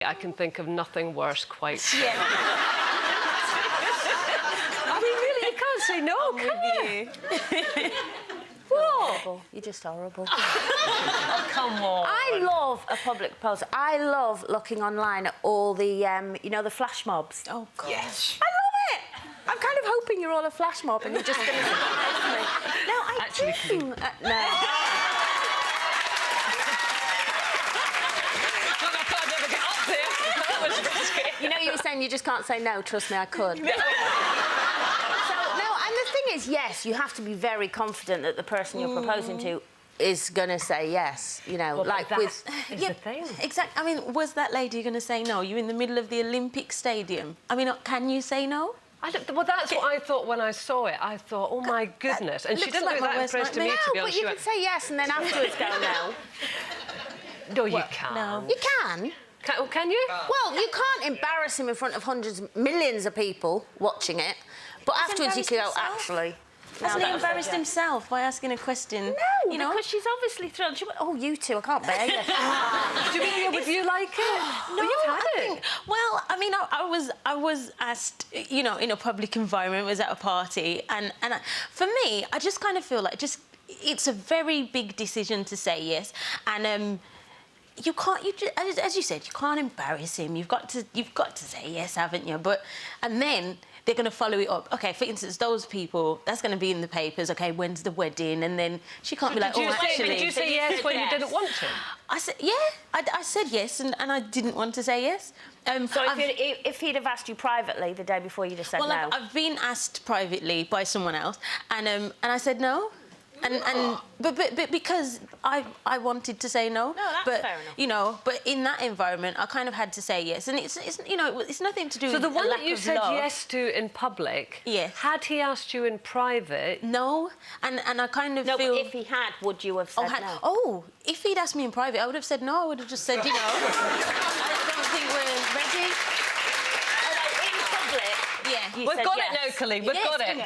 I can think of nothing worse quite. Yeah. I mean, really, you can't say no, can you? What? You're just horrible. Oh, come on. I love a public proposal. I love looking online at all the, you know, the flash mobs. Oh, God. Yes. I love it. I'm kind of hoping you're all a flash mob and you're just going to surprise me. No, I Actually, do. No. You know, you were saying you just can't say no. Trust me, I could. So, no, and the thing is, yes, you have to be very confident that the person you're proposing to is going to say yes, you know, well, like with... Yeah, the thing. Exactly. I mean, was that lady going to say no? You're in the middle of the Olympic Stadium. I mean, can you say no? Well, that's what I thought when I saw it. I thought, oh, my goodness. And she didn't like look that impressed to me, to be honest. No, but you can say yes and then afterwards go no. No, you can't. No. You can. Can you? Well, you can't embarrass him in front of hundreds, millions of people watching it, but afterwards you can go, actually... Hasn't he embarrassed himself by asking a question? No, you know? because she's obviously thrilled. She went, oh, you two, I can't bear you. Jamelia, would you like it? No, you've had it. think, well, I mean, I was asked, you know, in a public environment, was at a party, and for me, I just kind of feel like it's a very big decision to say yes, and you can't, as you said, you can't embarrass him. You've got to say yes, haven't you? And then they're going to follow it up. Okay, for instance, those people, that's going to be in the papers. Okay, when's the wedding? And then she can't be like, oh, actually. Did you say yes when you didn't want to? I said, yeah, I said yes, and I didn't want to say yes. So if he'd have asked you privately the day before, you just said no? Well, I've been asked privately by someone else, and I said no. But because I wanted to say no. No, that's fair enough. You know, but in that environment, I kind of had to say yes, and it's you know, it's nothing to do with So the one lack that you of said love. yes to in public, yes. Had he asked you in private? No, and I kind of no, feel... but if he had, would you have said no? Oh, if he'd asked me in private, I would have said no. I would have just said, you know, I don't think we're ready. Yeah, We've got it now, Colleen. We've got it. So in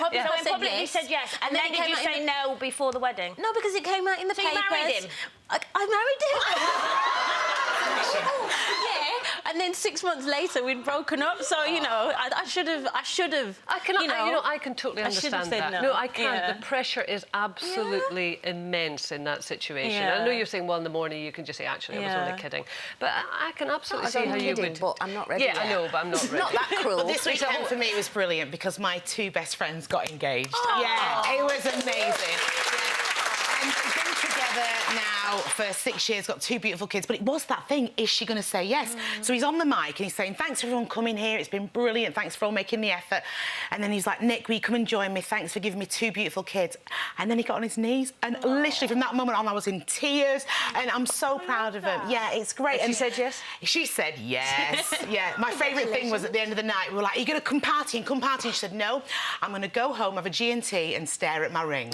public you said yes, and then did you say no before the wedding? No, because it came out in the papers. You married him? I married him. Yeah, and then 6 months later we'd broken up. So you know, I should have. I can totally understand that. No, I can't. Yeah. The pressure is absolutely immense in that situation. Yeah. I know you're saying, well, in the morning you can just say, actually, I was only kidding. But I can absolutely see how you would. But I'm not ready. Yeah, yet. I know, but I'm not ready. Not that cruel. Well, this weekend for me it was brilliant because my two best friends got engaged. Yeah, it was amazing. And we've been together now for 6 years, got 2 beautiful kids, but it was that thing, is she going to say yes? So he's on the mic and he's saying, thanks everyone coming here, it's been brilliant, thanks for all making the effort. And then he's like, Nick, will you come and join me? Thanks for giving me 2 beautiful kids. And then he got on his knees, and literally from that moment on I was in tears, and I'm so proud of him. Yeah, it's great. And she said yes? She said yes. Yeah, my favourite thing was at the end of the night, we were like, are you going to come party? And she said, no, I'm going to go home, have a G&T and stare at my ring.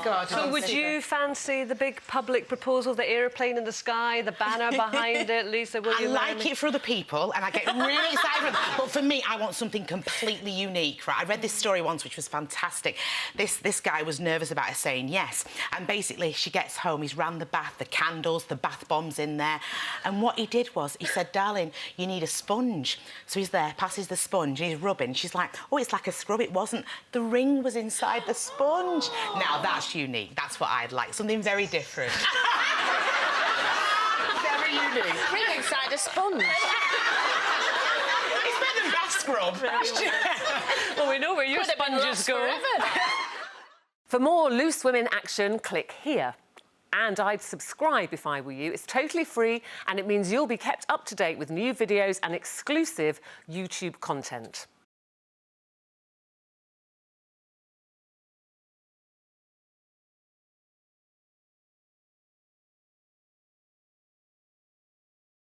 Gorgeous. So would you fancy the big public proposal, the aeroplane in the sky, the banner behind it, Lisa? Will you? I like it for other people, and I get really excited. But for me, I want something completely unique, right? I read this story once, which was fantastic. This guy was nervous about her saying yes, and basically she gets home, he's ran the bath, the candles, the bath bombs in there, and what he did was he said, darling, you need a sponge. So he's there, passes the sponge, and he's rubbing. She's like, oh, it's like a scrub. It wasn't. The ring was inside the sponge. Now that's unique. That's what I'd like. Something very different. Very unique. Ring inside a sponge. It's better than bath scrub. Well, we know where your sponges go. For more Loose Women action, click here. And I'd subscribe if I were you. It's totally free, and it means you'll be kept up to date with new videos and exclusive YouTube content.